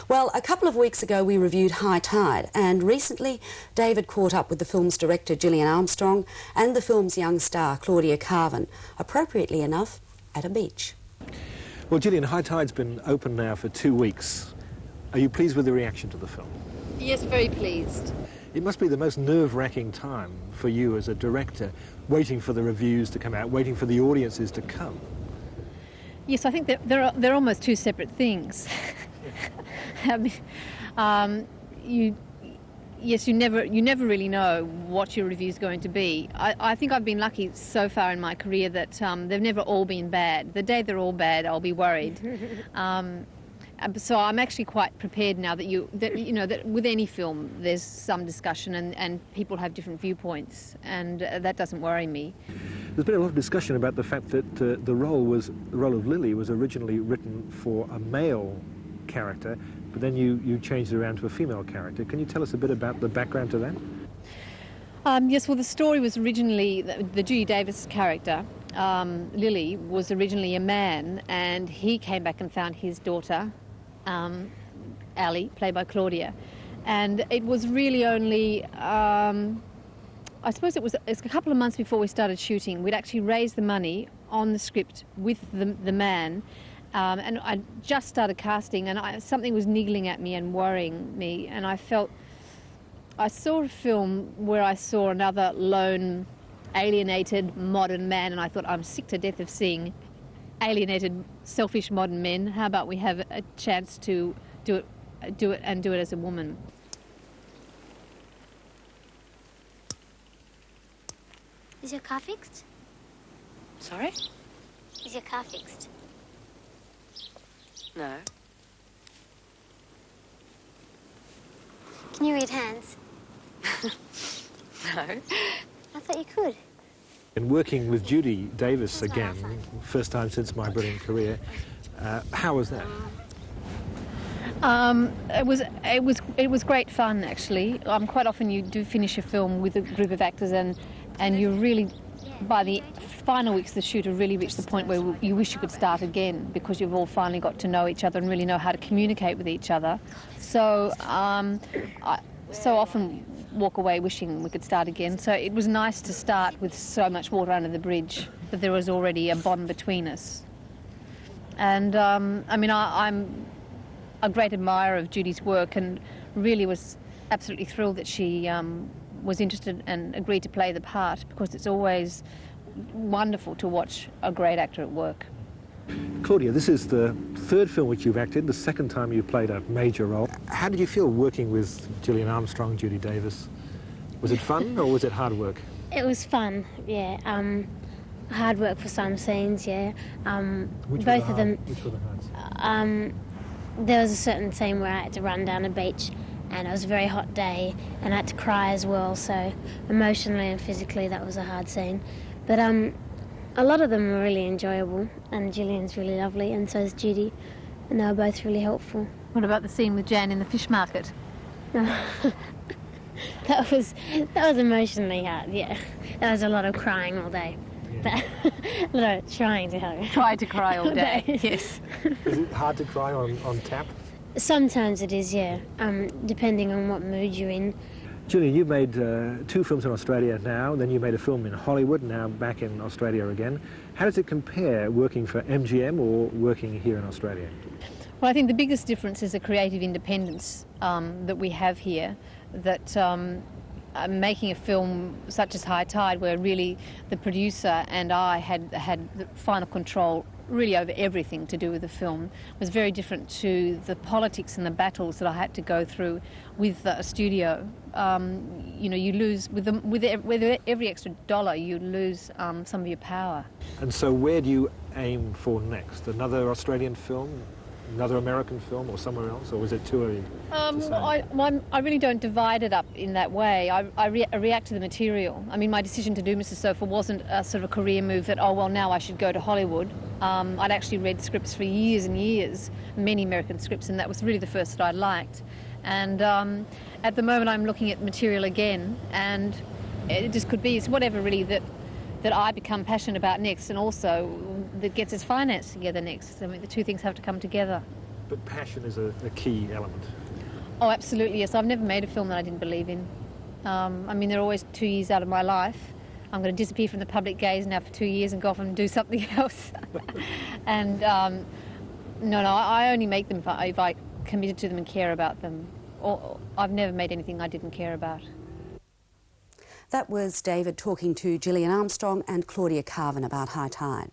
Well, a couple of weeks ago we reviewed High Tide, and recently David caught up with the film's director Gillian Armstrong and the film's young star Claudia Karvan, appropriately enough, at a beach. Well, Gillian, High Tide's been open now for 2 weeks. Are you pleased with the reaction to the film? Yes, very pleased. It must be the most nerve-wracking time for you as a director, waiting for the reviews to come out, waiting for the audiences to come. Yes, I think that they're almost two separate things. I mean, you never really know what your review's going to be. I think I've been lucky so far in my career that they've never all been bad. The day they're all bad, I'll be worried. So I'm actually quite prepared now that with any film there's some discussion and people have different viewpoints, and that doesn't worry me. There's been a lot of discussion about the fact that the role of Lily was originally written for a male character, but then you changed it around to a female character. Can you tell us a bit about the background to that? Yes, well, the story was originally, the Judy Davis character, Lily, was originally a man, and he came back and found his daughter, Ali, played by Claudia. And it was really only, I suppose it was a couple of months before we started shooting. We'd actually raised the money on the script with the man, and I just started casting, and something was niggling at me and worrying me, and I saw a film where I saw another lone, alienated, modern man, and I thought, I'm sick to death of seeing alienated, selfish modern men. How about we have a chance to do it as a woman? Is your car fixed? Sorry? Is your car fixed? No. Can you read hands? No. I thought you could. And working with Judy Davis again, first time since my brilliant career, how was that? It was great fun, actually. Quite often you do finish a film with a group of actors, and you really, by the final weeks of the shoot, have really reached the point where you wish you could start again, because you've all finally got to know each other and really know how to communicate with each other. So I so often walk away wishing we could start again. So it was nice to start with so much water under the bridge, that there was already a bond between us. And I mean, I'm a great admirer of Judy's work, and really was absolutely thrilled that she was interested and agreed to play the part, because it's always wonderful to watch a great actor at work. Claudia, this is the third film which you've acted, the second time you played a major role. How did you feel working with Gillian Armstrong, Judy Davis? Was it fun or was it hard work? It was fun, yeah. Hard work for some scenes, yeah. Which both of them. Which were the hard? There was a certain scene where I had to run down a beach, and it was a very hot day, and I had to cry as well, so emotionally and physically that was a hard scene. But a lot of them were really enjoyable, and Gillian's really lovely, and so is Judy, and they were both really helpful. What about the scene with Jan in the fish market? That was emotionally hard, yeah. There was a lot of crying all day. Yeah. A lot of trying to help. Try to cry all day, yes. Is it hard to cry on tap? Sometimes it is, yeah, depending on what mood you're in. Gillian, you've made 2 films in Australia now, then you made a film in Hollywood, now back in Australia again. How does it compare working for MGM or working here in Australia? Well, I think the biggest difference is the creative independence that we have here, that making a film such as High Tide, where really the producer and I had the final control really over everything to do with the film, was very different to the politics and the battles that I had to go through with a studio. You lose, with every extra dollar, you lose some of your power. And so where do you aim for next? Another Australian film? Another American film or somewhere else, or was it too early to say? I really don't divide it up in that way. I react to the material. I mean, my decision to do Mrs. Sofa wasn't a sort of a career move that, oh, well, now I should go to Hollywood. I'd actually read scripts for years and years, many American scripts, and that was really the first that I liked. And at the moment I'm looking at material again, and it just could be, it's whatever really that I become passionate about next, and also that gets its finance together next. I mean, the two things have to come together. But passion is a key element. Oh, absolutely, yes. I've never made a film that I didn't believe in. I mean, they're always 2 years out of my life. I'm going to disappear from the public gaze now for 2 years and go off and do something else. And no, I only make them if I committed to them and care about them. I've never made anything I didn't care about. That was David talking to Gillian Armstrong and Claudia Karvan about High Tide.